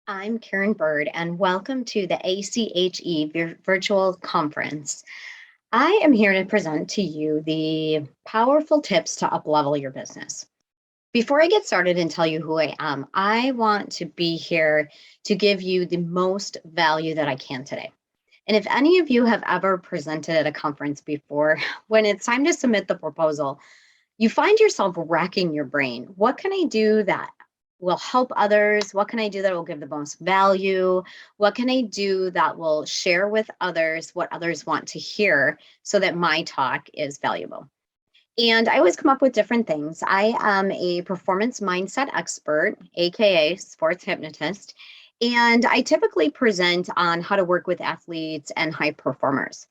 I'm Karen Bird, and welcome to the ACHE Virtual Conference. I am here to present to you the powerful tips to uplevel your business. Before I get started and tell you who I am, I want to be here to give you the most value that I can today. And if any of you have ever presented at a conference before, when it's time to submit the proposal, you find yourself racking your brain. What can I do that will help others? What can I do that will give the most value? What can I do that will share with others what others want to hear so that my talk is valuable? And I always come up with different things. I am a performance mindset expert, AKA sports hypnotist, and I typically present on how to work with athletes and high performers.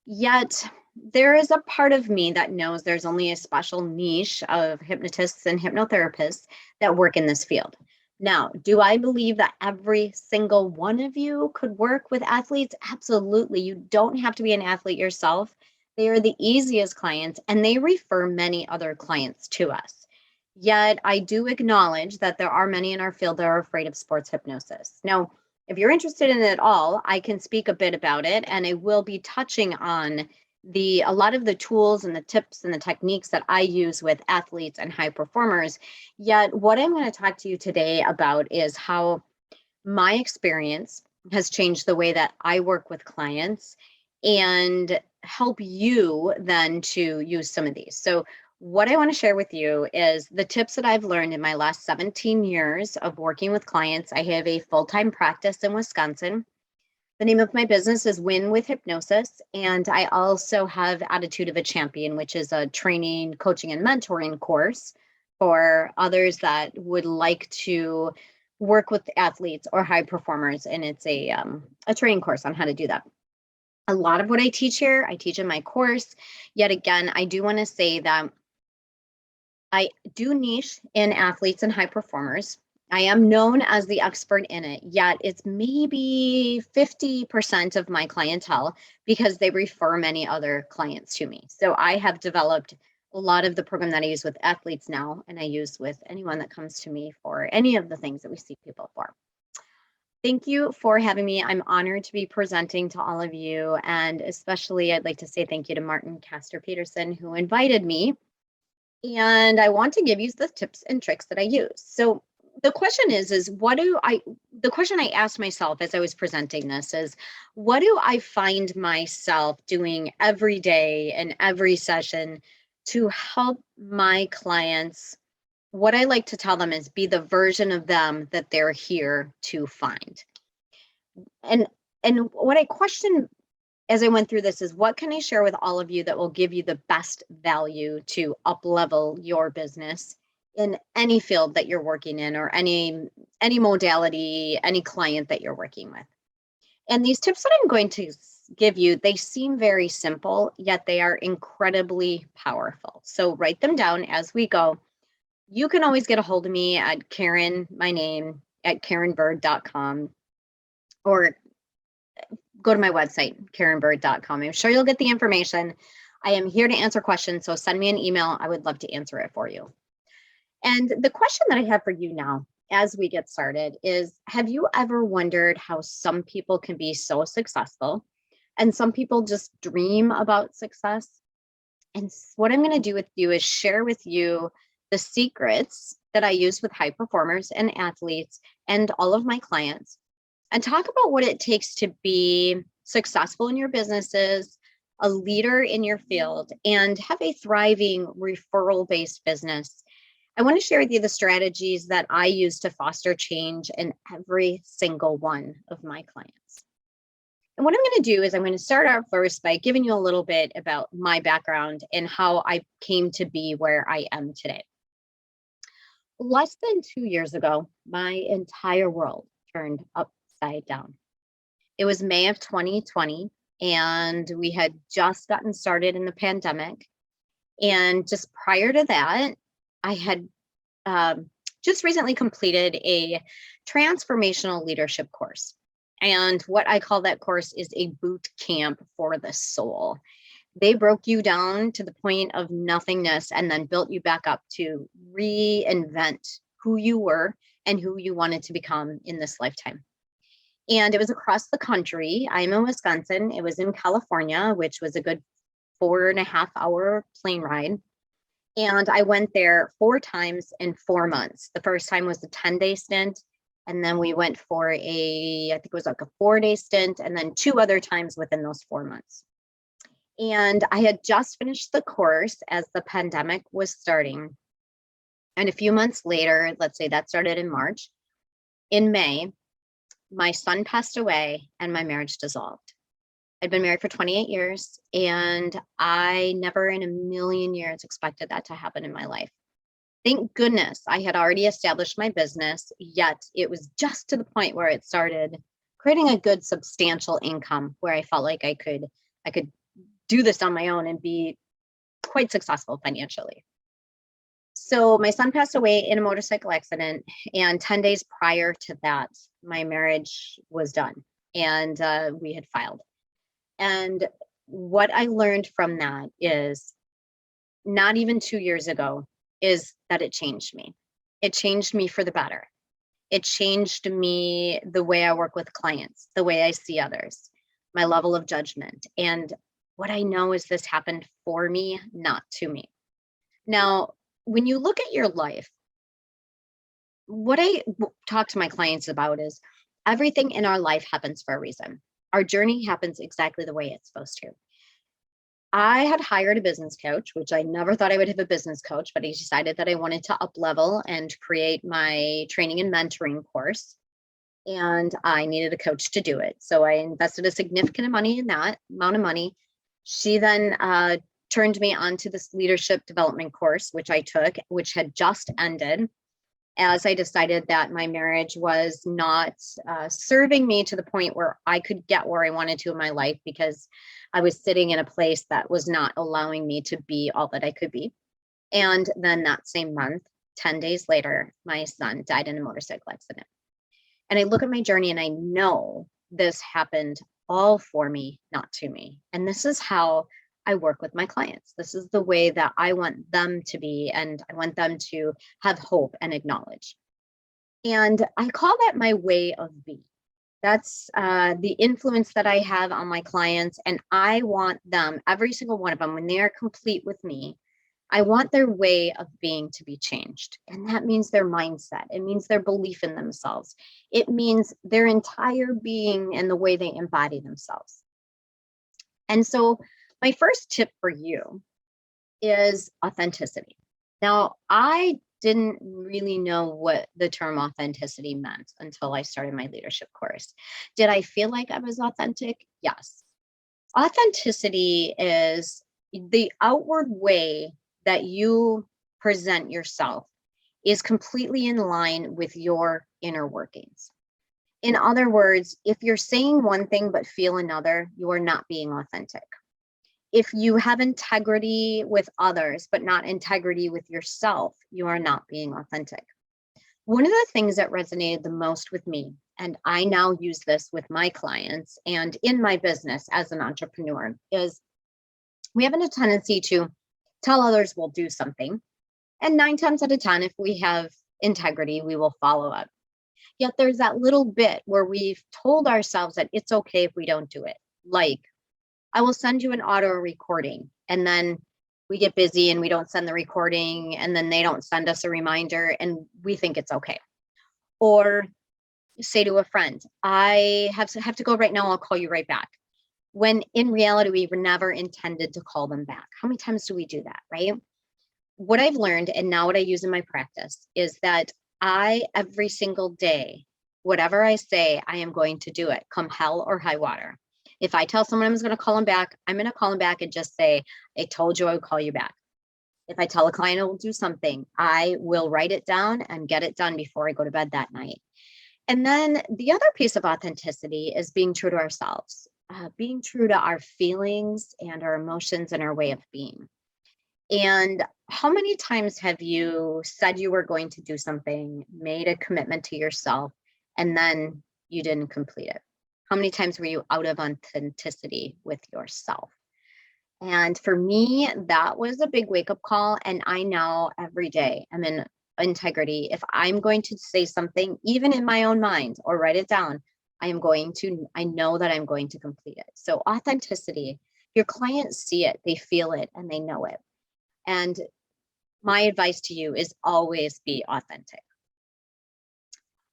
Yet, there is a part of me that knows there's only a special niche of hypnotists and hypnotherapists that work in this field. Now, do I believe that every single one of you could work with athletes? Absolutely. You don't have to be an athlete yourself. They are the easiest clients and they refer many other clients to us. Yet, I do acknowledge that there are many in our field that are afraid of sports hypnosis. Now, if you're interested in it at all, I can speak a bit about it, and I will be touching on a lot of the tools and the tips and the techniques that I use with athletes and high performers. Yet, what I'm going to talk to you today about is how my experience has changed the way that I work with clients and help you then to use some of these. So, what I want to share with you is the tips that I've learned in my last 17 years of working with clients. I have a full time practice in Wisconsin. The name of my business is Win with Hypnosis. And I also have Attitude of a Champion, which is a training, coaching, and mentoring course for others that would like to work with athletes or high performers. And it's a training course on how to do that. A lot of what I teach here, I teach in my course. Yet again, I do want to say that I do niche in athletes and high performers. I am known as the expert in it, yet it's maybe 50% of my clientele because they refer many other clients to me. So I have developed a lot of the program that I use with athletes now, and I use with anyone that comes to me for any of the things that we see people for. Thank you for having me. I'm honored to be presenting to all of you. And especially, I'd like to say thank you to Martin Castor Peterson, who invited me. And I want to give you the tips and tricks that I use. So the question is the question I asked myself as I was presenting this is, what do I find myself doing every day and every session to help my clients? What I like to tell them is be the version of them that they're here to find. And what I question as I went through this is, what can I share with all of you that will give you the best value to up-level your business in any field that you're working in, or any modality, any client that you're working with? And these tips that I'm going to give you, they seem very simple, yet they are incredibly powerful. So write them down as we go. You can always get a hold of me at Karen, my name, at karenbird.com, or go to my website, karenbird.com. I'm sure you'll get the information. I am here to answer questions, so send me an email. I would love to answer it for you. And the question that I have for you now, as we get started, is, have you ever wondered how some people can be so successful and some people just dream about success? And what I'm going to do with you is share with you the secrets that I use with high performers and athletes and all of my clients, and talk about what it takes to be successful in your businesses, a leader in your field, and have a thriving referral-based business. I want to share with you the strategies that I use to foster change in every single one of my clients. And what I'm going to do is I'm going to start out first by giving you a little bit about my background and how I came to be where I am today. Less than 2 years ago, my entire world turned upside down. It was May of 2020, and we had just gotten started in the pandemic. And just prior to that, I had just recently completed a transformational leadership course. And what I call that course is a boot camp for the soul. They broke you down to the point of nothingness and then built you back up to reinvent who you were and who you wanted to become in this lifetime. And it was across the country. I'm in Wisconsin. It was in California, which was a good 4.5 hour plane ride. And I went there 4 times in 4 months. The first time was a 10-day stint. And then we went for I think it was like a 4-day stint, and then 2 other times within those 4 months. And I had just finished the course as the pandemic was starting. And a few months later, let's say that started in March, in May, my son passed away and my marriage dissolved. I'd been married for 28 years, and I never in a million years expected that to happen in my life. Thank goodness I had already established my business, yet it was just to the point where it started creating a good substantial income where I felt like I could do this on my own and be quite successful financially. So my son passed away in a motorcycle accident, and 10 days prior to that, my marriage was done, and we had filed. And what I learned from that is, not even 2 years ago, is that it changed me. It changed me for the better. It changed me, the way I work with clients, the way I see others, my level of judgment. And what I know is this happened for me, not to me. Now, when you look at your life, what I talk to my clients about is everything in our life happens for a reason. Our journey happens exactly the way it's supposed to. I had hired a business coach, which I never thought I would have a business coach, but I decided that I wanted to up-level and create my training and mentoring course. And I needed a coach to do it. So I invested a significant amount of money. She then turned me onto this leadership development course, which I took, which had just ended, as I decided that my marriage was not serving me to the point where I could get where I wanted to in my life, because I was sitting in a place that was not allowing me to be all that I could be. And then that same month, 10 days later, my son died in a motorcycle accident. And I look at my journey and I know this happened all for me, not to me. And this is how I work with my clients. This is the way that I want them to be, and I want them to have hope and acknowledge. And I call that my way of being. That's the influence that I have on my clients. And I want them, every single one of them, when they are complete with me, I want their way of being to be changed. And that means their mindset. It means their belief in themselves. It means their entire being and the way they embody themselves. And so my first tip for you is authenticity. Now, I didn't really know what the term authenticity meant until I started my leadership course. Did I feel like I was authentic? Yes. Authenticity is the outward way that you present yourself is completely in line with your inner workings. In other words, if you're saying one thing but feel another, you are not being authentic. If you have integrity with others, but not integrity with yourself, you are not being authentic. One of the things that resonated the most with me, and I now use this with my clients and in my business as an entrepreneur, is we have a tendency to tell others we'll do something. And 9 times out of 10, if we have integrity, we will follow up. Yet there's that little bit where we've told ourselves that it's okay if we don't do it. Like, I will send you an auto recording, and then we get busy and we don't send the recording, and then they don't send us a reminder and we think it's okay. Or say to a friend, I have to go right now, I'll call you right back. When in reality, we were never intended to call them back. How many times do we do that, right? What I've learned, and now what I use in my practice, is that every single day, whatever I say, I am going to do it, come hell or high water. If I tell someone I was going to call them back, I'm going to call them back and just say, I told you I would call you back. If I tell a client I will do something, I will write it down and get it done before I go to bed that night. And then the other piece of authenticity is being true to ourselves, being true to our feelings and our emotions and our way of being. And how many times have you said you were going to do something, made a commitment to yourself, and then you didn't complete it? How many times were you out of authenticity with yourself? And for me, that was a big wake-up call. And I now every day am in integrity. If I'm going to say something, even in my own mind or write it down, I know that I'm going to complete it. So authenticity, your clients see it, they feel it, and they know it. And my advice to you is always be authentic.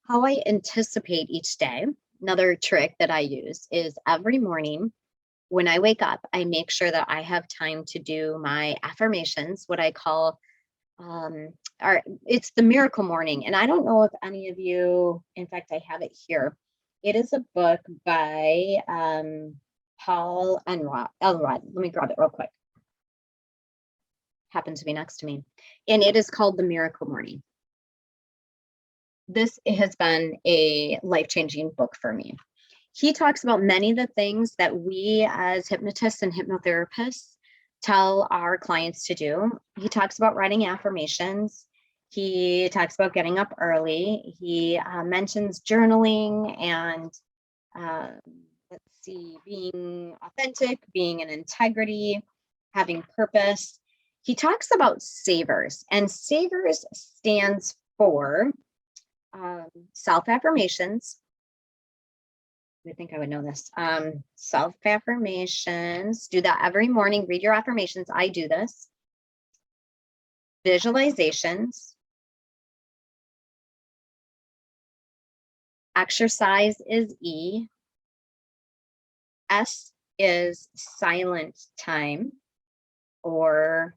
How I anticipate each day, another trick that I use is every morning when I wake up, I make sure that I have time to do my affirmations, what I call it's the miracle morning. And I don't know if any of you, in fact, I have it here. It is a book by Paul Elrod. Let me grab it real quick. Happened to be next to me. And it is called The Miracle Morning. This has been a life-changing book for me. He talks about many of the things that we as hypnotists and hypnotherapists tell our clients to do. He talks about writing affirmations. He talks about getting up early. He mentions journaling and being authentic, being in integrity, having purpose. He talks about SAVERS, and SAVERS stands for self-affirmations. I think I would know this. Self-affirmations. Do that every morning. Read your affirmations. I do this. Visualizations. Exercise is E. S is silent time or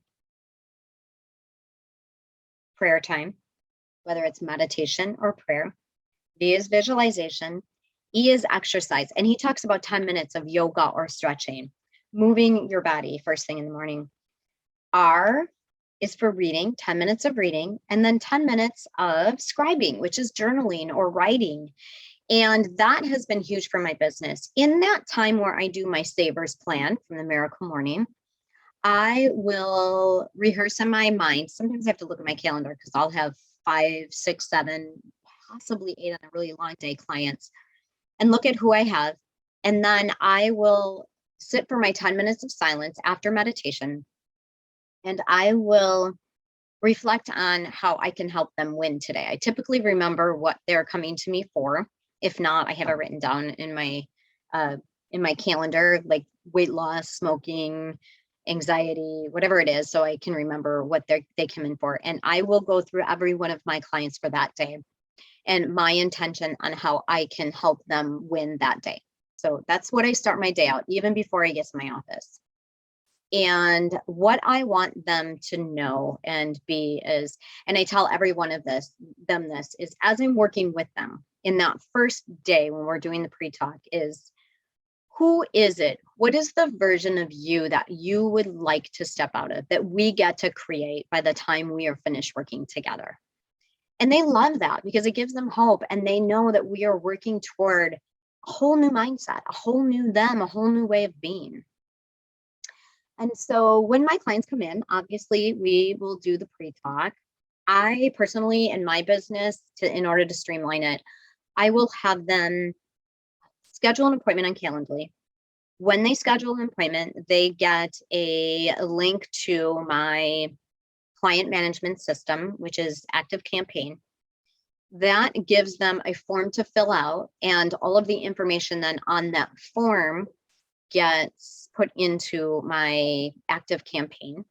prayer time, whether it's meditation or prayer. V is visualization. E is exercise. And he talks about 10 minutes of yoga or stretching, moving your body first thing in the morning. R is for reading, 10 minutes of reading, and then 10 minutes of scribing, which is journaling or writing. And that has been huge for my business. In that time where I do my SAVERS plan from the Miracle Morning, I will rehearse in my mind. Sometimes I have to look at my calendar because I'll have 5, 6, 7, possibly 8 on a really long day clients, and look at who I have. And then I will sit for my 10 minutes of silence after meditation, and I will reflect on how I can help them win today. I typically remember what they're coming to me for. If not, I have it written down in my calendar, like weight loss, smoking, anxiety, whatever it is, so I can remember what they come in for. And I will go through every one of my clients for that day and my intention on how I can help them win that day. So that's what I start my day out, even before I get to my office. And what I want them to know and be is, and I tell every one of this is, as I'm working with them in that first day when we're doing the pre-talk, is who is it? What is the version of you that you would like to step out of, that we get to create by the time we are finished working together? And they love that because it gives them hope, and they know that we are working toward a whole new mindset, a whole new them, a whole new way of being. And so when my clients come in, obviously we will do the pre-talk. I personally, in my business, in order to streamline it, I will have them schedule an appointment on Calendly. When they schedule an appointment, they get a link to my client management system, which is ActiveCampaign. That gives them a form to fill out, and all of the information then on that form gets put into my ActiveCampaign.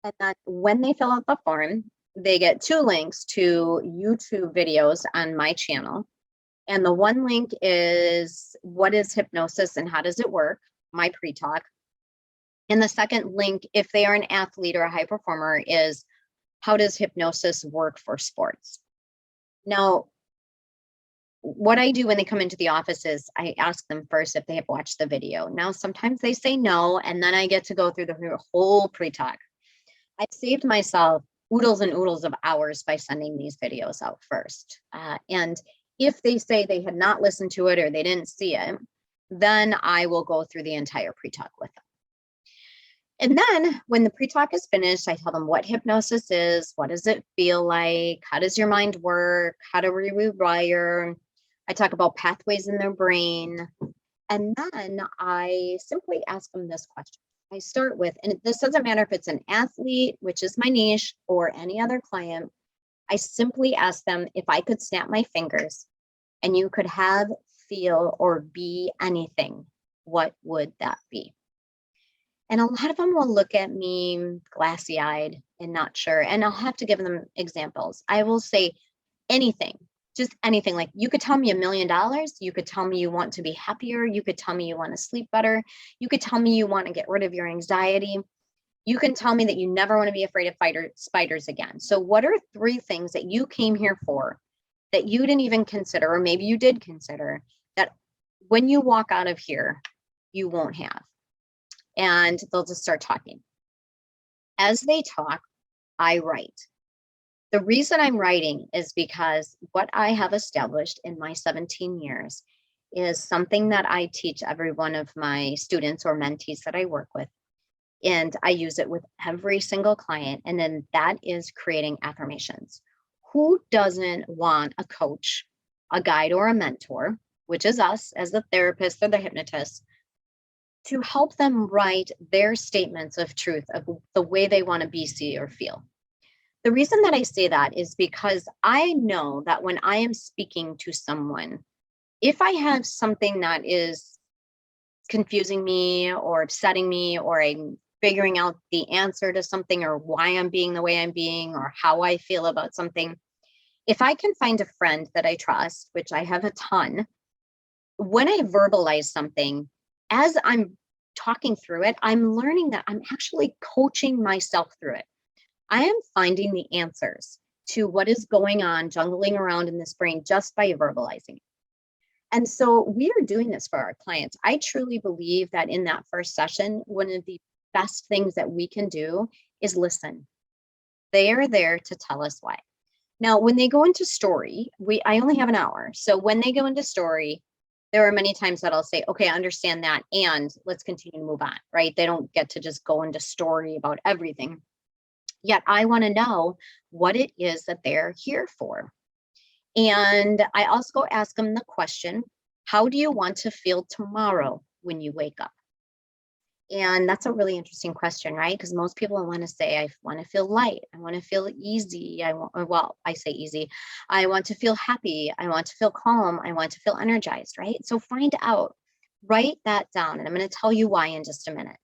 And then when they fill out the form, they get 2 links to YouTube videos on my channel. And the one link is what is hypnosis and how does it work, my pre-talk. And the second link, if they are an athlete or a high performer, is how does hypnosis work for sports? Now, what I do when they come into the office is I ask them first if they have watched the video. Now, sometimes they say no, and then I get to go through the whole pre-talk. I've saved myself oodles and oodles of hours by sending these videos out first. And if they say they had not listened to it or they didn't see it, then I will go through the entire pre-talk with them. And then when the pre-talk is finished, I tell them what hypnosis is, what does it feel like, how does your mind work, how do we rewire. I talk about pathways in their brain. And then I simply ask them this question. I start with, and this doesn't matter if it's an athlete, which is my niche, or any other client, I simply ask them, if I could snap my fingers and you could have, feel, or be anything, what would that be? And a lot of them will look at me glassy eyed and not sure. And I'll have to give them examples. I will say anything, just anything. Like, you could tell me $1,000,000. You could tell me you want to be happier. You could tell me you want to sleep better. You could tell me you want to get rid of your anxiety. You can tell me that you never want to be afraid of spiders again. So what are 3 things that you came here for that you didn't even consider, or maybe you did consider, that when you walk out of here, you won't have? And they'll just start talking. As they talk, I write. The reason I'm writing is because what I have established in my 17 years is something that I teach every one of my students or mentees that I work with. And I use it with every single client. And then that is creating affirmations. Who doesn't want a coach, a guide, or a mentor, which is us as the therapist or the hypnotist, to help them write their statements of truth of the way they want to be, see, or feel? The reason that I say that is because I know that when I am speaking to someone, if I have something that is confusing me or upsetting me, or I'm figuring out the answer to something, or why I'm being the way I'm being, or how I feel about something, if I can find a friend that I trust, which I have a ton, when I verbalize something, as I'm talking through it, I'm learning that I'm actually coaching myself through it. I am finding the answers to what is going on, jungling around in this brain, just by verbalizing. And so we are doing this for our clients. I truly believe that in that first session, one of the best things that we can do is listen. They are there to tell us why. Now, when they go into story, I only have an hour. So when they go into story, there are many times that I'll say, okay, I understand that, and let's continue to move on, right? They don't get to just go into story about everything. Yet I want to know what it is that they're here for. And I also ask them the question, how do you want to feel tomorrow when you wake up? And that's a really interesting question, right? Because most people want to say, I want to feel light. I want to feel easy. I say easy. I want to feel happy. I want to feel calm. I want to feel energized, right? So find out, write that down. And I'm going to tell you why in just a minute.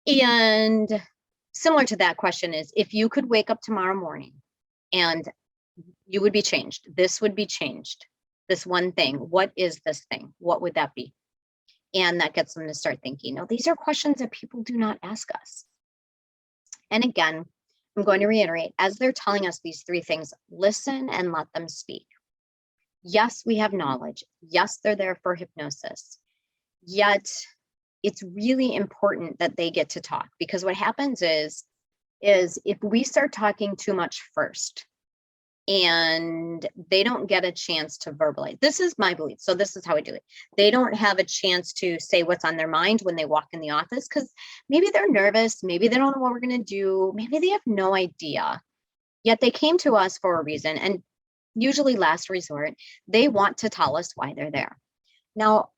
And similar to that question is, if you could wake up tomorrow morning and you would be changed, this would be changed, this one thing, what is this thing? What would that be? And that gets them to start thinking. Now, these are questions that people do not ask us. And again, I'm going to reiterate, as they're telling us these 3 things, listen and let them speak. Yes, we have knowledge. Yes, they're there for hypnosis. Yet it's really important that they get to talk, because what happens is if we start talking too much first and they don't get a chance to verbalize, this is my belief, so this is how I do it. They don't have a chance to say what's on their mind when they walk in the office, because maybe they're nervous, maybe they don't know what we're going to do, maybe they have no idea, yet they came to us for a reason. And usually, last resort, they want to tell us why they're there. Now,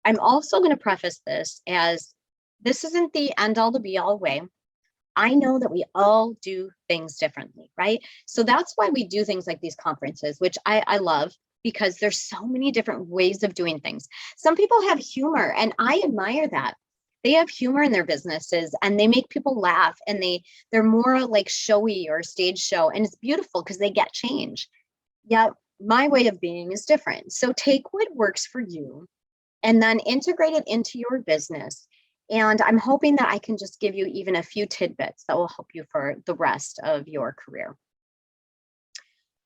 I'm also going to preface this as this isn't the end all to be all way. I know that we all do things differently, right? So that's why we do things like these conferences, which I love, because there's so many different ways of doing things. Some people have humor, and I admire that. They have humor in their businesses and they make people laugh, and they're more like showy or stage show, and it's beautiful because they get change. Yet my way of being is different. So take what works for you and then integrate it into your business. And I'm hoping that I can just give you even a few tidbits that will help you for the rest of your career.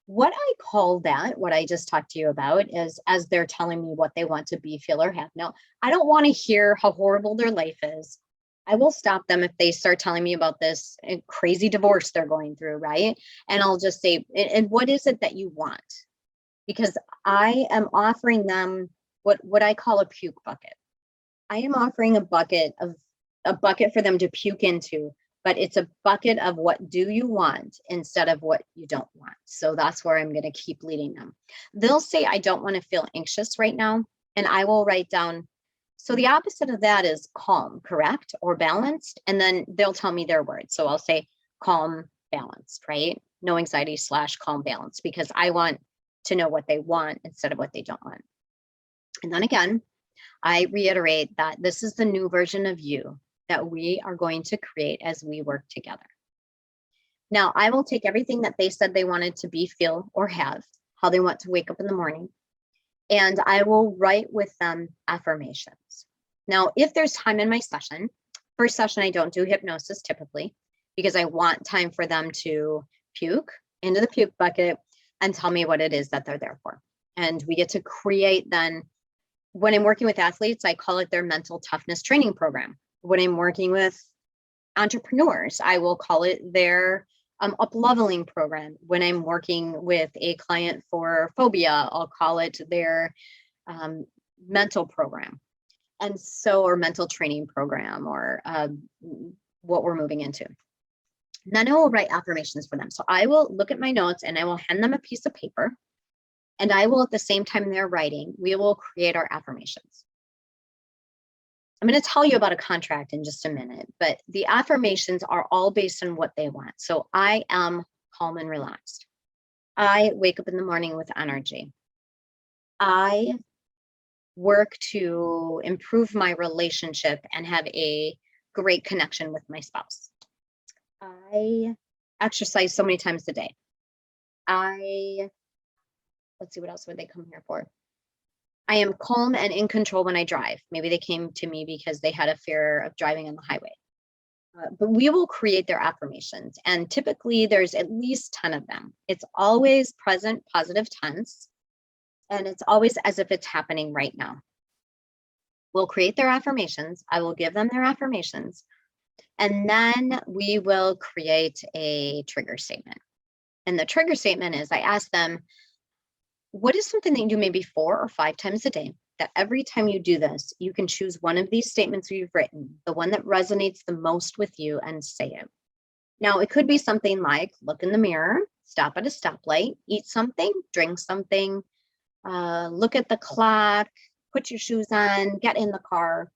What I call that, what I just talked to you about, is as they're telling me what they want to be, feel, or have. Now, I don't want to hear how horrible their life is. I will stop them if they start telling me about this crazy divorce they're going through, right? And I'll just say, and what is it that you want? Because I am offering them what I call a puke bucket. I am offering a bucket for them to puke into, but it's a bucket of what do you want instead of what you don't want. So that's where I'm going to keep leading them. They'll say, I don't want to feel anxious right now. And I will write down, so the opposite of that is calm, correct? Or balanced. And then they'll tell me their words. So I'll say calm, balanced, right? no anxiety / calm balance, because I want to know what they want instead of what they don't want. And then again, I reiterate that this is the new version of you that we are going to create as we work together. Now, I will take everything that they said they wanted to be, feel, or have, how they want to wake up in the morning, and I will write with them affirmations. Now, if there's time in my session, first session, I don't do hypnosis typically, because I want time for them to puke into the puke bucket and tell me what it is that they're there for. And we get to create then, when I'm working with athletes, I call it their mental toughness training program. When I'm working with entrepreneurs, I will call it their up-leveling program. When I'm working with a client for phobia, I'll call it their mental program. And so, or mental training program, or what we're moving into. Then I will write affirmations for them. So I will look at my notes and I will hand them a piece of paper, and I will, at the same time they're writing, we will create our affirmations. I'm going to tell you about a contract in just a minute, but the affirmations are all based on what they want. So I am calm and relaxed. I wake up in the morning with energy. I work to improve my relationship and have a great connection with my spouse. I exercise so many times a day. Let's see, what else would they come here for? I am calm and in control when I drive. Maybe they came to me because they had a fear of driving on the highway. But we will create their affirmations, and typically there's at least 10 of them. It's always present positive tense, and it's always as if it's happening right now. We'll create their affirmations. I will give them their affirmations, and then we will create a trigger statement. And the trigger statement is, I ask them, what is something that you do maybe 4 or 5 times a day, that every time you do this, you can choose one of these statements you've written, the one that resonates the most with you, and say it. Now, it could be something like, look in the mirror, stop at a stoplight, eat something, drink something, look at the clock, put your shoes on, get in the car.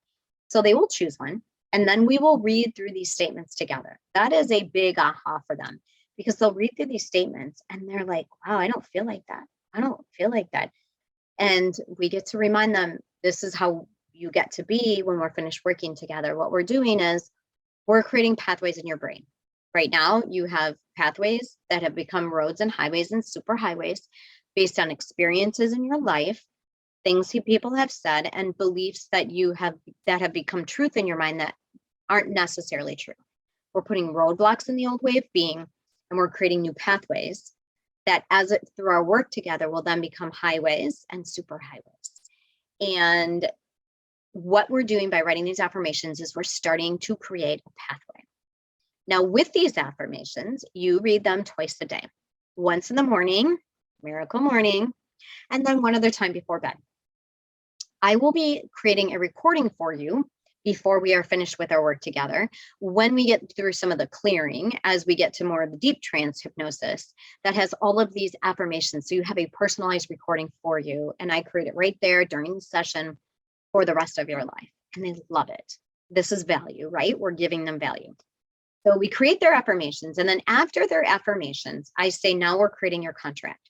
So they will choose one, and then we will read through these statements together. That is a big aha for them, because they'll read through these statements and they're like, wow, I don't feel like that. I don't feel like that. And we get to remind them, this is how you get to be when we're finished working together. What we're doing is we're creating pathways in your brain. Right now, you have pathways that have become roads and highways and superhighways based on experiences in your life, things people have said, and beliefs that have become truth in your mind that aren't necessarily true. We're putting roadblocks in the old way of being, and we're creating new pathways that, through our work together, will then become highways and superhighways. And what we're doing by writing these affirmations is we're starting to create a pathway. Now, with these affirmations, you read them twice a day, once in the morning, miracle morning, and then one other time before bed. I will be creating a recording for you before we are finished with our work together. When we get through some of the clearing, as we get to more of the deep trance hypnosis, that has all of these affirmations. So you have a personalized recording for you, and I create it right there during the session for the rest of your life. And they love it. This is value, right? We're giving them value. So we create their affirmations, and then after their affirmations, I say, now we're creating your contract.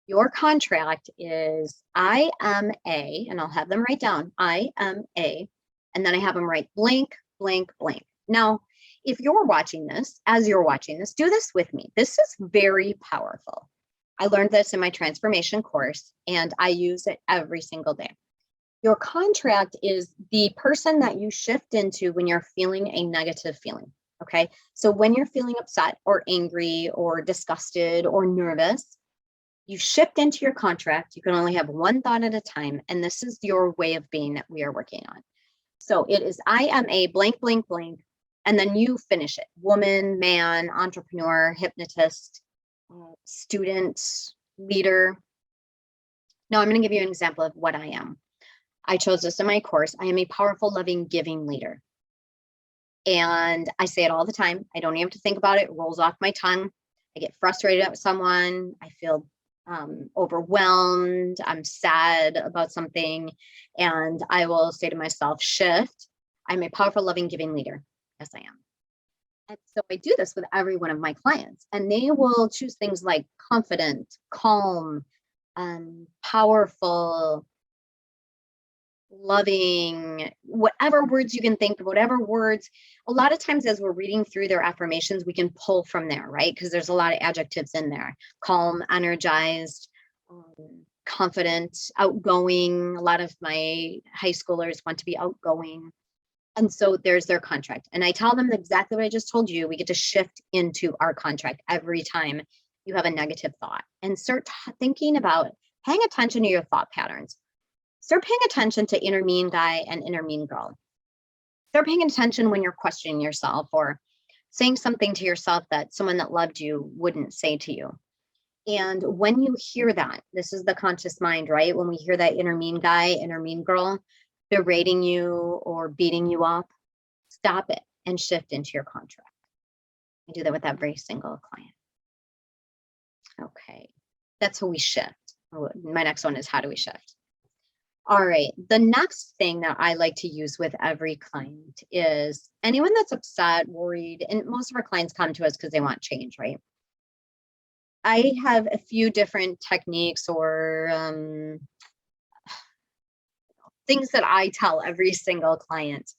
Your contract is, I am a, and I'll have them write down, I am a, and then I have them write blank, blank, blank. Now, if you're watching this, as you're watching this, do this with me. This is very powerful. I learned this in my transformation course, and I use it every single day. Your contract is the person that you shift into when you're feeling a negative feeling, okay? So when you're feeling upset or angry or disgusted or nervous, you shift into your contract. You can only have one thought at a time, and this is your way of being that we are working on. So it is, I am a blank, blank, blank, and then you finish it. Woman, man, entrepreneur, hypnotist, student, leader. Now I'm going to give you an example of what I am. I chose this in my course. I am a powerful, loving, giving leader. And I say it all the time. I don't even have to think about it. It rolls off my tongue. I get frustrated with someone. I feel overwhelmed, I'm sad about something, and I will say to myself, shift. I'm a powerful, loving, giving leader. Yes, I am. And so I do this with every one of my clients, and they will choose things like confident, calm, powerful, loving, whatever words you can think of, whatever words. A lot of times, as we're reading through their affirmations, we can pull from there, right? Because there's a lot of adjectives in there: calm, energized, confident, outgoing. A lot of my high schoolers want to be outgoing. And so there's their contract. And I tell them exactly what I just told you. We get to shift into our contract every time you have a negative thought and start thinking about paying attention to your thought patterns. Start paying attention to inner mean guy and inner mean girl. Start paying attention when you're questioning yourself or saying something to yourself that someone that loved you wouldn't say to you. And when you hear that, this is the conscious mind, right? When we hear that inner mean guy, inner mean girl berating you or beating you up, stop it and shift into your contract. I do that with every single client. Okay, that's how we shift. My next one is, how do we shift? All right, the next thing that I like to use with every client is anyone that's upset, worried, and most of our clients come to us because they want change, right? I have a few different techniques or things that I tell every single client.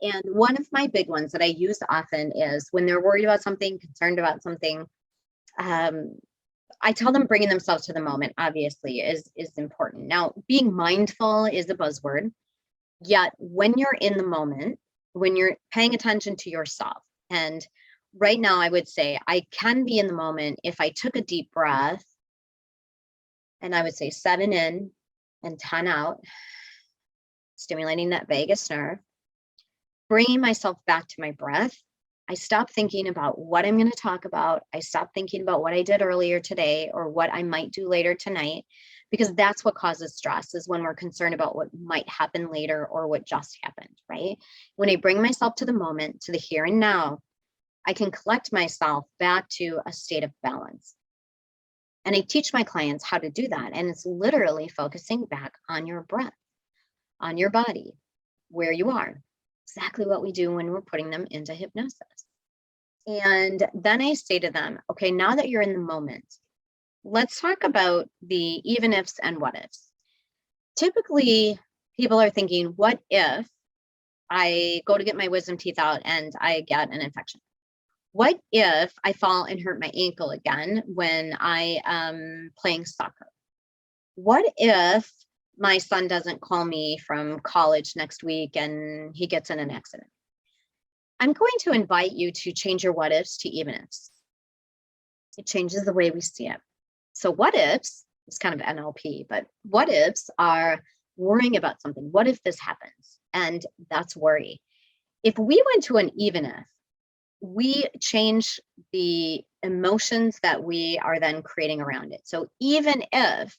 And one of my big ones that I use often is when they're worried about something, concerned about something, I tell them bringing themselves to the moment, obviously, is important. Now, being mindful is a buzzword, yet when you're in the moment, when you're paying attention to yourself, and right now I would say I can be in the moment if I took a deep breath, and I would say 7 in and 10 out, stimulating that vagus nerve, bringing myself back to my breath. I stop thinking about what I'm going to talk about. I stop thinking about what I did earlier today or what I might do later tonight, because that's what causes stress, is when we're concerned about what might happen later or what just happened, right? When I bring myself to the moment, to the here and now, I can collect myself back to a state of balance. And I teach my clients how to do that. And it's literally focusing back on your breath, on your body, where you are. Exactly what we do when we're putting them into hypnosis. And then I say to them, okay, now that you're in the moment, let's talk about the even ifs and what ifs. Typically, people are thinking, what if I go to get my wisdom teeth out and I get an infection? What if I fall and hurt my ankle again when I am playing soccer? What if my son doesn't call me from college next week and he gets in an accident? I'm going to invite you to change your what ifs to even ifs. It changes the way we see it. So what ifs is kind of NLP, but what ifs are worrying about something. What if this happens? And that's worry. If we went to an even if, we change the emotions that we are then creating around it. So even if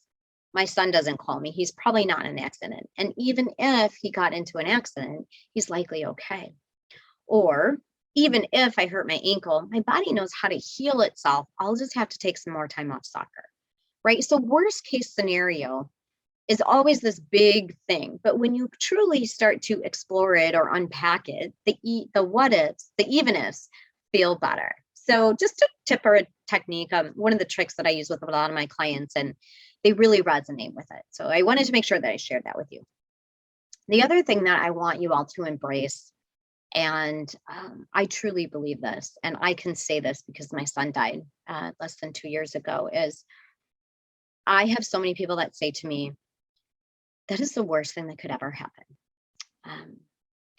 my son doesn't call me, he's probably not in an accident. And even if he got into an accident, he's likely okay. Or even if I hurt my ankle, my body knows how to heal itself. I'll just have to take some more time off soccer, right? So worst case scenario is always this big thing. But when you truly start to explore it or unpack it, the what ifs, the even ifs feel better. So just a tip or a technique, one of the tricks that I use with a lot of my clients, and they really resonate with it. So I wanted to make sure that I shared that with you. The other thing that I want you all to embrace, and I truly believe this, and I can say this because my son died less than 2 years ago, is I have so many people that say to me, that is the worst thing that could ever happen.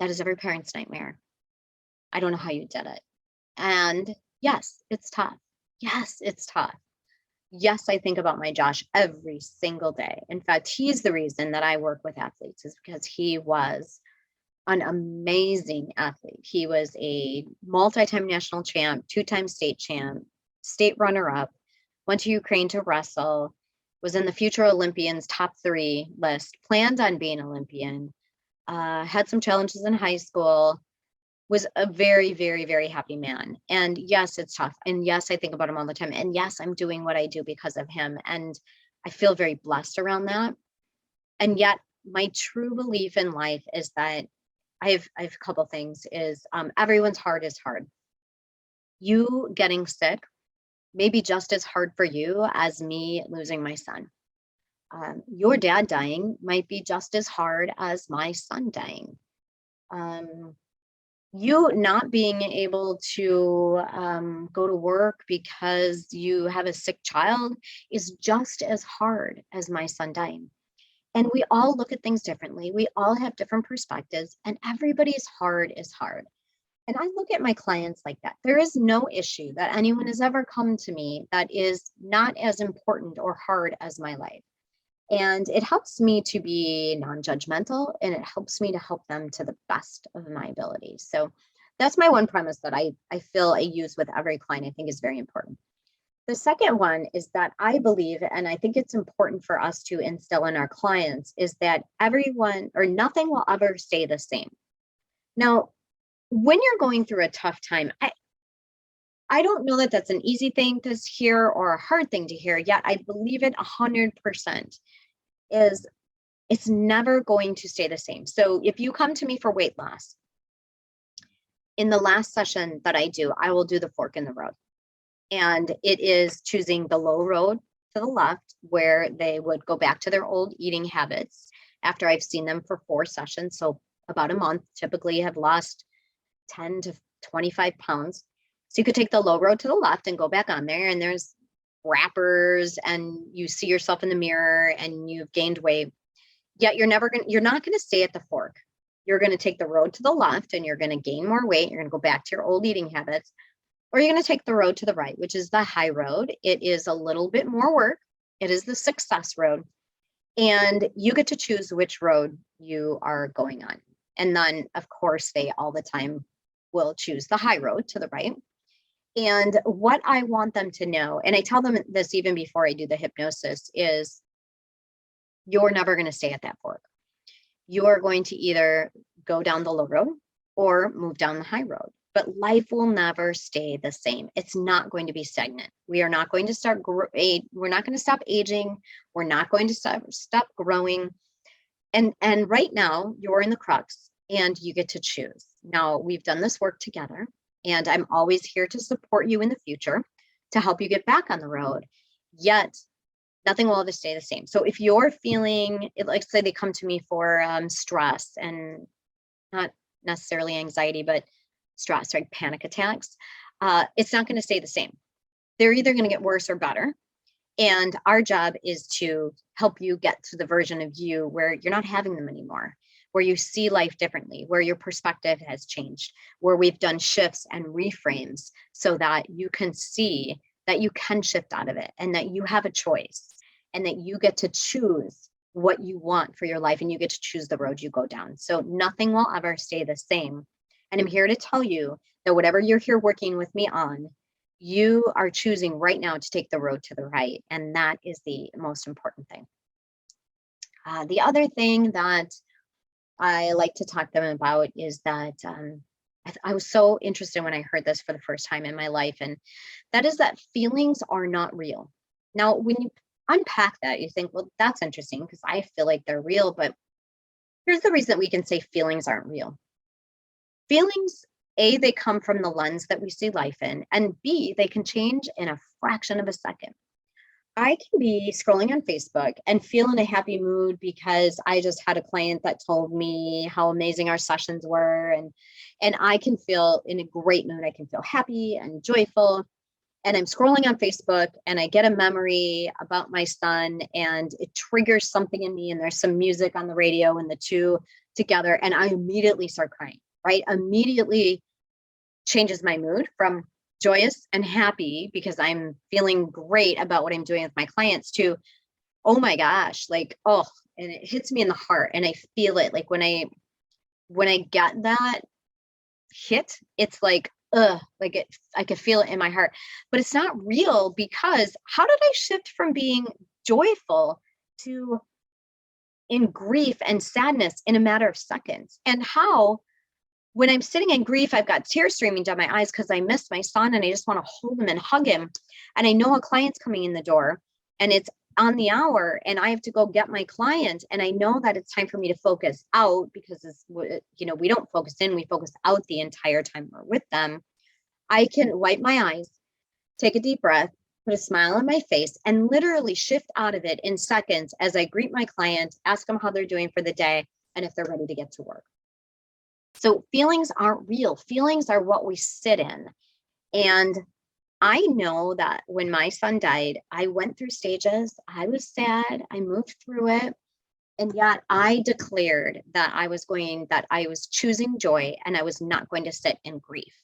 That is every parent's nightmare. I don't know how you did it. And yes, it's tough. Yes, it's tough. Yes, I think about my Josh every single day. In fact, he's the reason that I work with athletes, is because he was an amazing athlete. He was a multi-time national champ, 2-time state champ, state runner-up, went to Ukraine to wrestle, was in the future Olympians top 3 list, planned on being Olympian, had some challenges in high school, was a very, very, very happy man. And yes, it's tough. And yes, I think about him all the time. And yes, I'm doing what I do because of him. And I feel very blessed around that. And yet my true belief in life is that I have a couple things, is everyone's heart is hard. You getting sick may be just as hard for you as me losing my son. Your dad dying might be just as hard as my son dying. Um, you not being able to go to work because you have a sick child is just as hard as my son dying. And we all look at things differently. We all have different perspectives, and everybody's hard is hard. And I look at my clients like that. There is no issue that anyone has ever come to me that is not as important or hard as my life. And it helps me to be non-judgmental, and it helps me to help them to the best of my ability. So that's my one premise that I feel I use with every client. I think is very important. The second one is that I believe, and I think it's important for us to instill in our clients, is that everyone or nothing will ever stay the same. Now, when you're going through a tough time, I don't know that that's an easy thing to hear or a hard thing to hear, yet I believe it 100% is it's never going to stay the same. So if you come to me for weight loss, in the last session that I do, I will do the fork in the road. And it is choosing the low road to the left, where they would go back to their old eating habits after I've seen them for 4 sessions. So about a month, typically have lost 10 to 25 pounds. So you could take the low road to the left and go back on there, and there's wrappers, and you see yourself in the mirror and you've gained weight. Yet you're not going to stay at the fork. You're going to take the road to the left and you're going to gain more weight. You're going to go back to your old eating habits, or you're going to take the road to the right, which is the high road. It is a little bit more work. It is the success road. And you get to choose which road you are going on. And then, of course, they all the time will choose the high road to the right. And what I want them to know, and I tell them this even before I do the hypnosis, is you're never going to stay at that fork. You are going to either go down the low road or move down the high road. But life will never stay the same. It's not going to be stagnant. We are not going to we're not going to stop aging. We're not going to stop growing. And right now you're in the crux and you get to choose. Now we've done this work together, and I'm always here to support you in the future to help you get back on the road. Yet nothing will ever stay the same. So if you're feeling, like say they come to me for stress, and not necessarily anxiety, but stress, right? Panic attacks, it's not going to stay the same. They're either going to get worse or better. And our job is to help you get to the version of you where you're not having them anymore, where you see life differently, where your perspective has changed, where we've done shifts and reframes so that you can see that you can shift out of it, and that you have a choice, and that you get to choose what you want for your life, and you get to choose the road you go down. So nothing will ever stay the same. And I'm here to tell you that whatever you're here working with me on, you are choosing right now to take the road to the right. And that is the most important thing. The other thing that I like to talk to them about is that I was so interested when I heard this for the first time in my life. And that is that feelings are not real. Now, when you unpack that, you think, well, that's interesting because I feel like they're real. But here's the reason that we can say feelings aren't real. Feelings, A, they come from the lens that we see life in, and B, they can change in a fraction of a second. I can be scrolling on Facebook and feel in a happy mood because I just had a client that told me how amazing our sessions were, and I can feel in a great mood. I can feel happy and joyful. And I'm scrolling on Facebook and I get a memory about my son, and it triggers something in me, and there's some music on the radio and the two together, and I immediately start crying. Right? Immediately changes my mood from joyous and happy because I'm feeling great about what I'm doing with my clients to, oh my gosh, like, oh, and it hits me in the heart, and I feel it. Like when I get that hit, it's like, like I could feel it in my heart, but it's not real, because how did I shift from being joyful to in grief and sadness in a matter of seconds? And how, when I'm sitting in grief, I've got tears streaming down my eyes because I miss my son and I just want to hold him and hug him. And I know a client's coming in the door and it's on the hour and I have to go get my client. And I know that it's time for me to focus out because we don't focus in, we focus out the entire time we're with them. I can wipe my eyes, take a deep breath, put a smile on my face, and literally shift out of it in seconds as I greet my client, ask them how they're doing for the day, and if they're ready to get to work. So feelings aren't real. Feelings are what we sit in. And I know that when my son died, I went through stages. I was sad. I moved through it. And yet I declared that I was choosing joy and I was not going to sit in grief.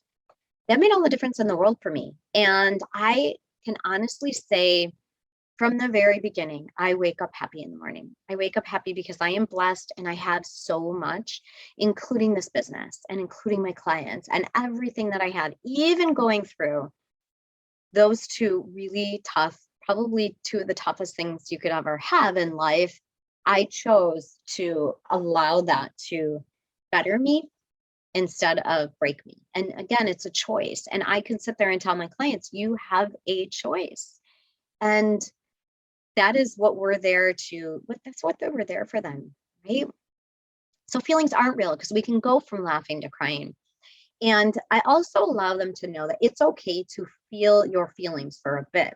That made all the difference in the world for me. And I can honestly say from the very beginning, I wake up happy in the morning. I wake up happy because I am blessed and I have so much, including this business and including my clients and everything that I had, even going through those two really tough, probably two of the toughest things you could ever have in life. I chose to allow that to better me instead of break me. And again, it's a choice. And I can sit there and tell my clients, you have a choice. And that is what we're there to, that's what we're there for them, right? So feelings aren't real because we can go from laughing to crying. And I also allow them to know that it's okay to feel your feelings for a bit.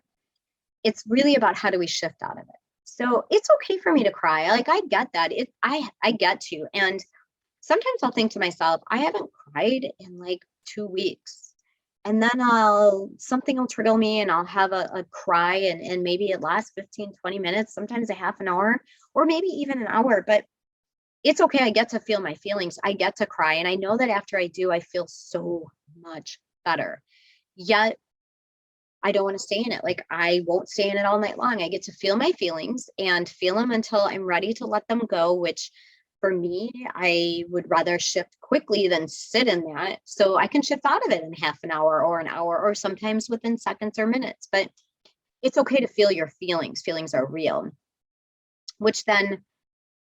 It's really about how do we shift out of it. So it's okay for me to cry. Like I get that. I get to. And sometimes I'll think to myself, I haven't cried in like 2 weeks. And then something will trigger me and I'll have a cry and maybe it lasts 15, 20 minutes, sometimes a half an hour, or maybe even an hour. But it's okay. I get to feel my feelings. I get to cry. And I know that after I do, I feel so much better. Yet I don't want to stay in it. Like I won't stay in it all night long. I get to feel my feelings and feel them until I'm ready to let them go, which for me, I would rather shift quickly than sit in that. So I can shift out of it in half an hour, or sometimes within seconds or minutes. But it's okay to feel your feelings. Feelings are real, which then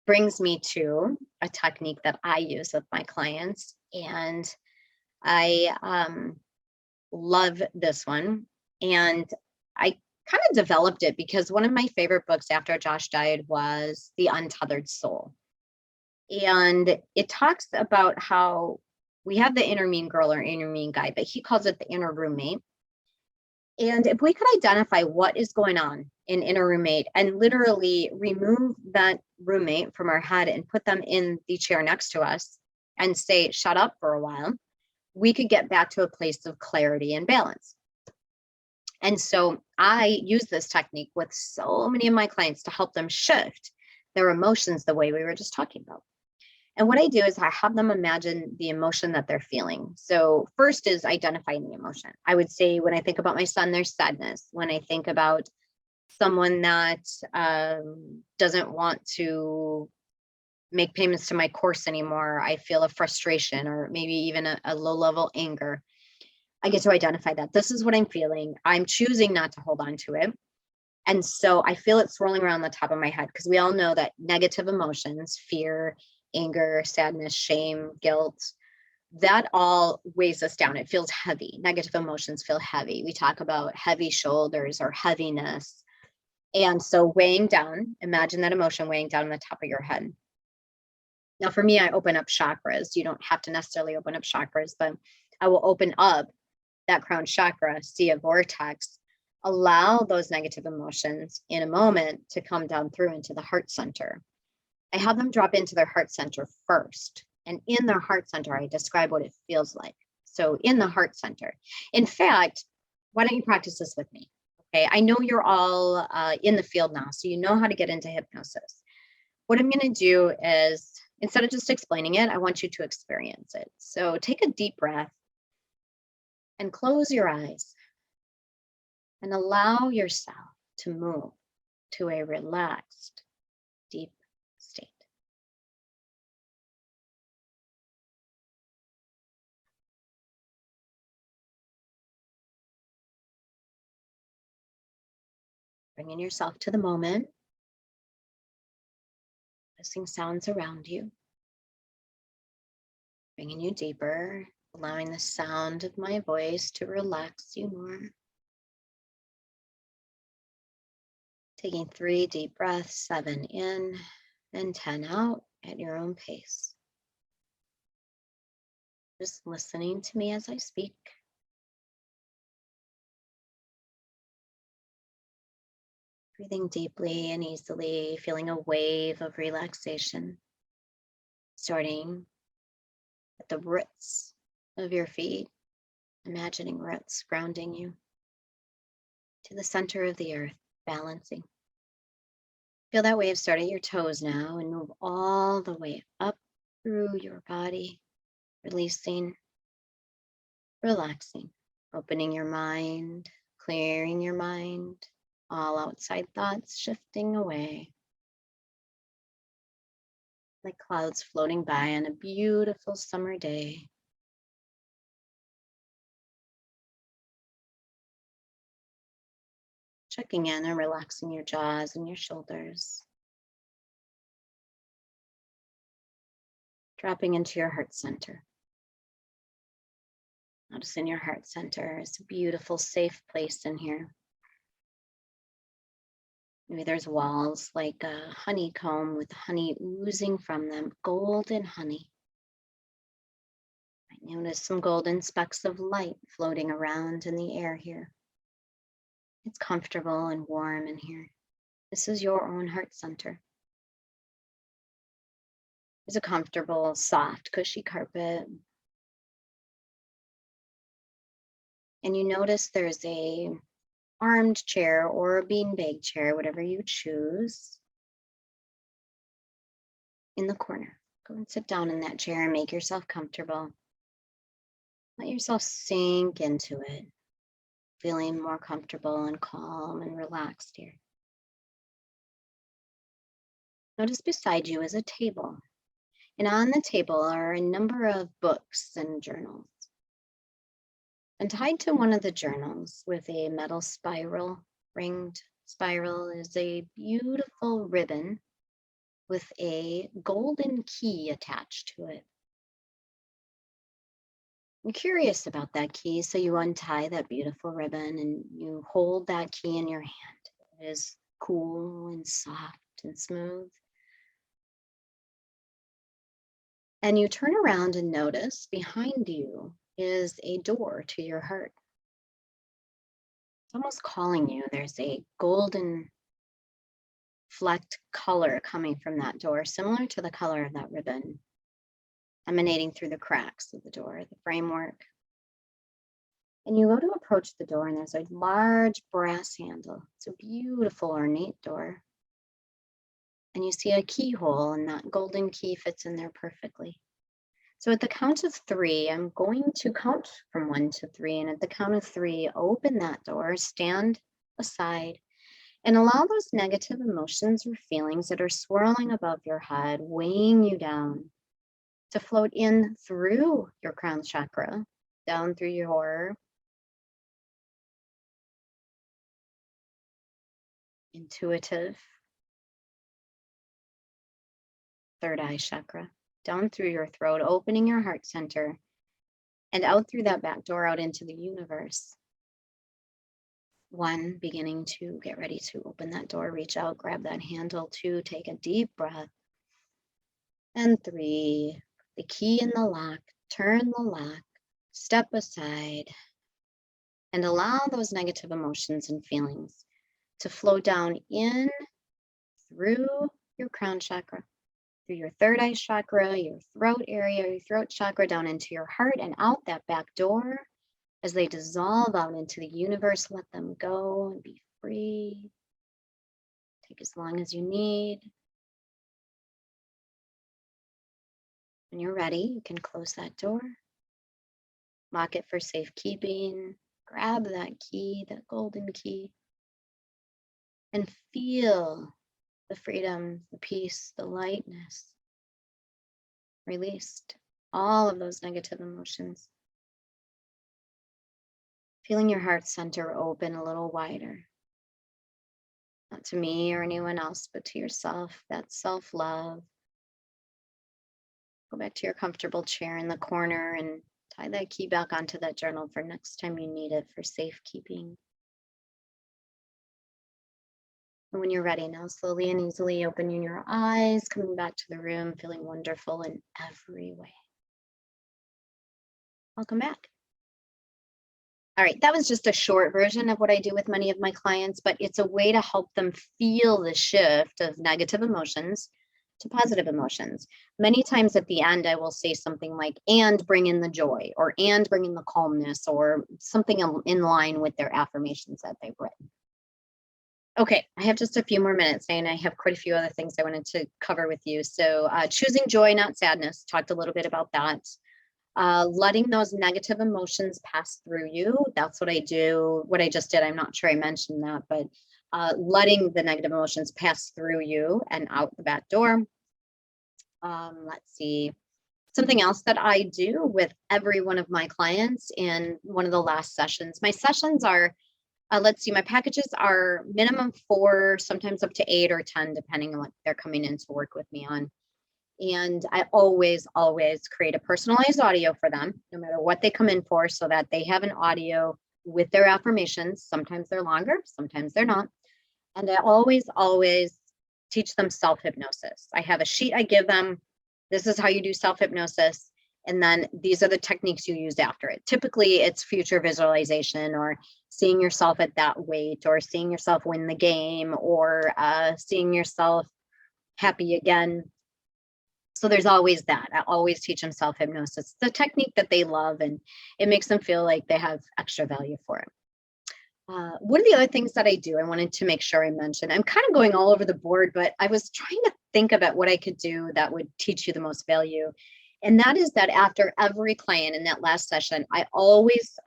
brings me to a technique that I use with my clients. And I love this one. And I kind of developed it because one of my favorite books after Josh died was The Untethered Soul. And it talks about how we have the inner mean girl or inner mean guy, but he calls it the inner roommate. And if we could identify what is going on in inner roommate and literally remove that roommate from our head and put them in the chair next to us and say, shut up for a while, we could get back to a place of clarity and balance. And so I use this technique with so many of my clients to help them shift their emotions the way we were just talking about. And what I do is I have them imagine the emotion that they're feeling. So first is identifying the emotion. I would say when I think about my son, there's sadness. When I think about someone that doesn't want to make payments to my course anymore, I feel a frustration or maybe even a low level anger. I get to identify that this is what I'm feeling. I'm choosing not to hold on to it. And so I feel it swirling around the top of my head because we all know that negative emotions, fear, anger, sadness, shame, guilt, that all weighs us down. It feels heavy. Negative emotions feel heavy. We talk about heavy shoulders or heaviness. And so weighing down, imagine that emotion weighing down on the top of your head. Now, for me, I open up chakras. You don't have to necessarily open up chakras, but I will open up that crown chakra, see a vortex, allow those negative emotions in a moment to come down through into the heart center. I have them drop into their heart center first. And in their heart center, I describe what it feels like. So in the heart center. In fact, why don't you practice this with me? Okay, I know you're all in the field now, so you know how to get into hypnosis. What I'm going to do is, instead of just explaining it, I want you to experience it. So take a deep breath and close your eyes and allow yourself to move to a relaxed, deep state. Bringing yourself to the moment, noticing sounds around you, bringing you deeper, allowing the sound of my voice to relax you more. Taking 3 deep breaths, 7 in and 10 out at your own pace. Just listening to me as I speak. Breathing deeply and easily, feeling a wave of relaxation, starting at the roots of your feet, imagining roots grounding you to the center of the earth, balancing. Feel that wave start at your toes now and move all the way up through your body, releasing, relaxing, opening your mind, clearing your mind, all outside thoughts shifting away, like clouds floating by on a beautiful summer day. Checking in and relaxing your jaws and your shoulders. Dropping into your heart center. Noticing your heart center is a beautiful, safe place in here. Maybe there's walls like a honeycomb with honey oozing from them, golden honey. I notice some golden specks of light floating around in the air here. It's comfortable and warm in here. This is your own heart center. There's a comfortable, soft, cushy carpet. And you notice there's a armed chair or a beanbag chair, whatever you choose, in the corner. Go and sit down in that chair and make yourself comfortable. Let yourself sink into it, feeling more comfortable and calm and relaxed here. Notice beside you is a table, and on the table are a number of books and journals. And tied to one of the journals with a metal spiral, ringed spiral, is a beautiful ribbon with a golden key attached to it. I'm curious about that key, so you untie that beautiful ribbon and you hold that key in your hand. It is cool and soft and smooth. And you turn around and notice behind you is a door to your heart. It's almost calling you. There's a golden flecked color coming from that door, similar to the color of that ribbon, emanating through the cracks of the door, the framework. And you go to approach the door, and there's a large brass handle. It's a beautiful, ornate door. And you see a keyhole, and that golden key fits in there perfectly. So at the count of 3, I'm going to count from 1 to 3. And at the count of 3, open that door, stand aside, and allow those negative emotions or feelings that are swirling above your head, weighing you down, to float in through your crown chakra, down through your intuitive third eye chakra, down through your throat, opening your heart center, and out through that back door out into the universe. 1, beginning to get ready to open that door, reach out, grab that handle. 2, take a deep breath. And 3, the key in the lock, turn the lock, step aside, and allow those negative emotions and feelings to flow down in through your crown chakra, through your third eye chakra, your throat area, your throat chakra, down into your heart and out that back door. As they dissolve out into the universe, let them go and be free. Take as long as you need. When you're ready, you can close that door, lock it for safekeeping, grab that key, that golden key, and feel the freedom, the peace, the lightness released. All of those negative emotions. Feeling your heart center open a little wider. Not to me or anyone else, but to yourself, that self-love. Go back to your comfortable chair in the corner and tie that key back onto that journal for next time you need it for safekeeping. And when you're ready now, slowly and easily opening your eyes, coming back to the room, feeling wonderful in every way. Welcome back. All right, that was just a short version of what I do with many of my clients, but it's a way to help them feel the shift of negative emotions to positive emotions. Many times at the end, I will say something like, and bring in the joy, or and bring in the calmness, or something in line with their affirmations that they've written. Okay, I have just a few more minutes, and I have quite a few other things I wanted to cover with you. So, choosing joy, not sadness, talked a little bit about that. Letting those negative emotions pass through you. That's what I do. What I just did, I'm not sure I mentioned that, but letting the negative emotions pass through you and out the back door. Let's see. Something else that I do with every one of my clients in one of the last sessions. My sessions are, let's see, my packages are minimum 4, sometimes up to 8 or 10, depending on what they're coming in to work with me on. And I always create a personalized audio for them, no matter what they come in for, so that they have an audio with their affirmations. Sometimes they're longer, sometimes they're not. And I always teach them self hypnosis. I have a sheet I give them. This is how you do self hypnosis. And then these are the techniques you use after it. Typically, it's future visualization, or seeing yourself at that weight, or seeing yourself win the game, or seeing yourself happy again. So there's always that. I always teach them self hypnosis. It's a technique that they love, and it makes them feel like they have extra value for it. One of the other things that I do, I wanted to make sure I mentioned, I'm kind of going all over the board, but I was trying to think about what I could do that would teach you the most value. And that is that after every client in that last session, I always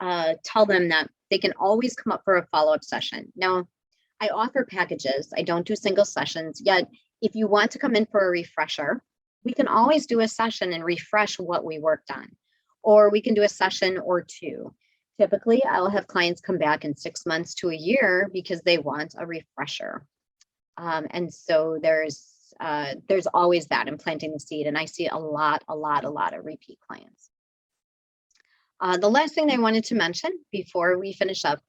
tell them that they can always come up for a follow up session. Now, I offer packages, I don't do single sessions, yet, if you want to come in for a refresher, we can always do a session and refresh what we worked on, or we can do a session or two. Typically, I'll have clients come back in 6 months to a year because they want a refresher. And so there's always that in planting the seed, and I see a lot of repeat clients. The last thing I wanted to mention before we finish up,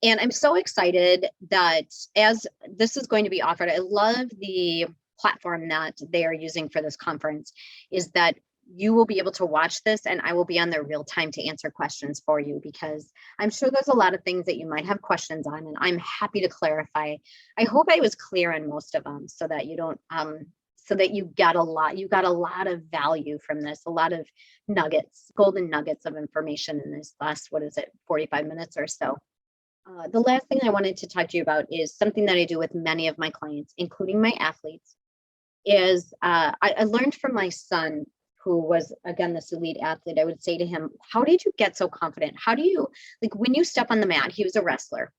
and I'm so excited that as this is going to be offered, I love the platform that they are using for this conference, is that you will be able to watch this and I will be on there real time to answer questions for you, because I'm sure there's a lot of things that you might have questions on, and I'm happy to clarify. I hope I was clear on most of them, so that you don't so that you got a lot of value from this, a lot of nuggets, golden nuggets of information in this last, what is it, 45 minutes or so. The last thing I wanted to talk to you about is something that I do with many of my clients, including my athletes, is I learned from my son, who was, again, this elite athlete. I would say to him, how did you get so confident? How do you, like, when you step on the mat, he was a wrestler.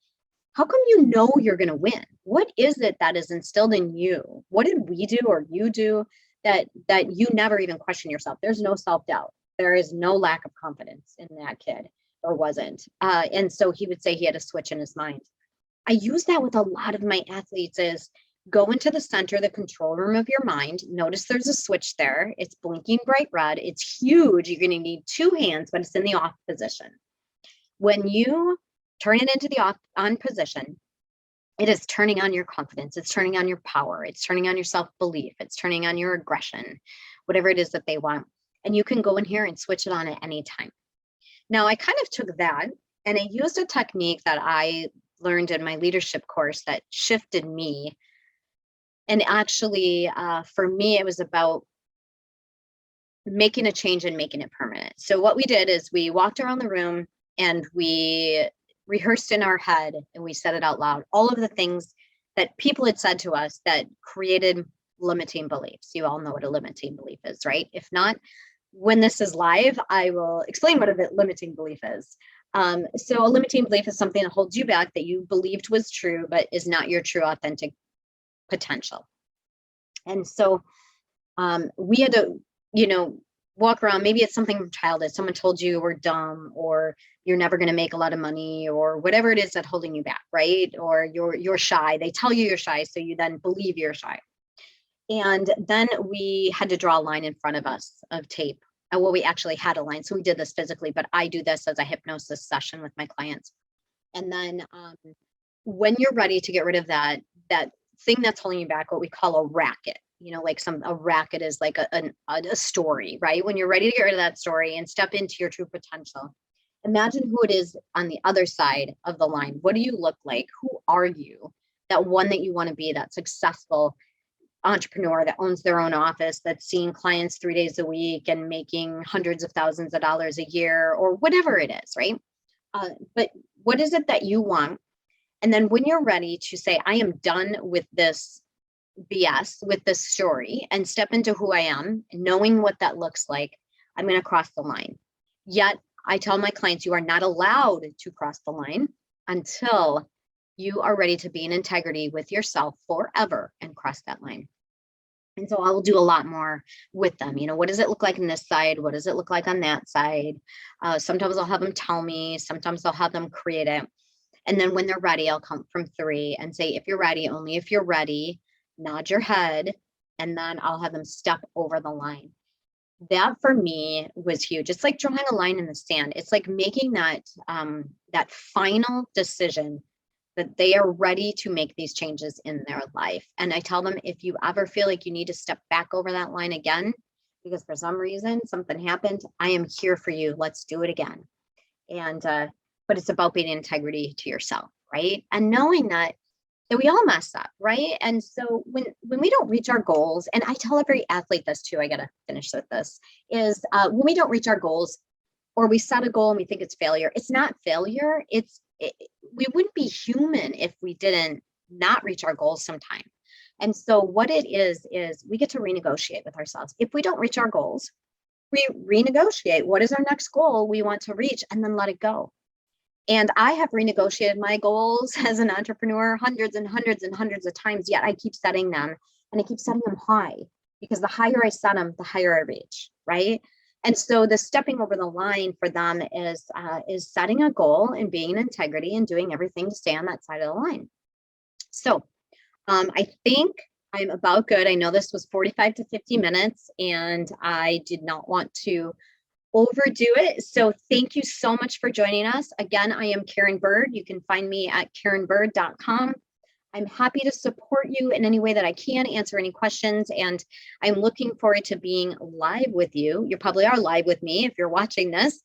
How come you know you're going to win? What is it that is instilled in you? What did we do or you do that you never even question yourself? There's no self-doubt. There is no lack of confidence in that kid, or wasn't. And so he would say he had a switch in his mind. I use that with a lot of my athletes, is go into the center, the control room of your mind. Notice there's a switch there. It's blinking bright red. It's huge. You're going to need 2 hands, but it's in the off position. When you turn it into the off on position, it is turning on your confidence. It's turning on your power. It's turning on your self-belief. It's turning on your aggression, whatever it is that they want. And you can go in here and switch it on at any time. Now, I kind of took that and I used a technique that I learned in my leadership course that shifted me. And actually, for me, it was about making a change and making it permanent. So what we did is we walked around the room and we rehearsed in our head and we said it out loud, all of the things that people had said to us that created limiting beliefs. You all know what a limiting belief is, right? If not, when this is live, I will explain what a limiting belief is. So a limiting belief is something that holds you back, that you believed was true, but is not your true authentic potential. And so we had to, walk around. Maybe it's something from childhood. Someone told you we're dumb, or you're never going to make a lot of money, or whatever it is that's holding you back, right? Or you're shy. They tell you you're shy, so you then believe you're shy. And then we had to draw a line in front of us of tape. Well, we actually had a line, so we did this physically, but I do this as a hypnosis session with my clients. And then when you're ready to get rid of that thing that's holding you back, what we call a racket, like a racket is like a story, right? When you're ready to get rid of that story and step into your true potential, Imagine who it is on the other side of the line. What do you look like? Who are you? That one that you want to be, that successful entrepreneur that owns their own office, that's seeing clients 3 days a week and making hundreds of thousands of dollars a year, or whatever it is, right? But what is it that you want? And then when you're ready to say, I am done with this BS, with this story, and step into who I am, knowing what that looks like, I'm going to cross the line. Yet I tell my clients, you are not allowed to cross the line until you are ready to be in integrity with yourself forever and cross that line. And so I will do a lot more with them. You know, what does it look like on this side? What does it look like on that side? Sometimes I'll have them tell me, sometimes I'll have them create it. And then when they're ready, I'll count from 3 and say, if you're ready, only if you're ready, nod your head, and then I'll have them step over the line. That for me was huge. It's like drawing a line in the sand. It's like making that that final decision that they are ready to make these changes in their life. And I tell them, if you ever feel like you need to step back over that line again, because for some reason something happened, I am here for you. Let's do it again. And but it's about being integrity to yourself, right? And knowing that we all mess up, right? And so when we don't reach our goals, and I tell every athlete this too, I gotta finish with this, is when we don't reach our goals, or we set a goal and we think it's failure, it's not failure. We wouldn't be human if we didn't not reach our goals sometime. And so what it is we get to renegotiate with ourselves. If we don't reach our goals, we renegotiate. What is our next goal we want to reach, and then let it go. And I have renegotiated my goals as an entrepreneur hundreds and hundreds and hundreds of times, yet I keep setting them, and I keep setting them high, because the higher I set them, the higher I reach, right? And so the stepping over the line for them is setting a goal and being in integrity and doing everything to stay on that side of the line. So I think I'm about good. I know this was 45 to 50 minutes, and I did not want to overdo it. So thank you so much for joining us. Again, I am Karen Bird. You can find me at karenbird.com. I'm happy to support you in any way that I can, answer any questions, and I'm looking forward to being live with you. You probably are live with me if you're watching this.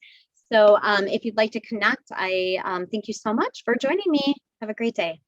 So if you'd like to connect, I thank you so much for joining me. Have a great day.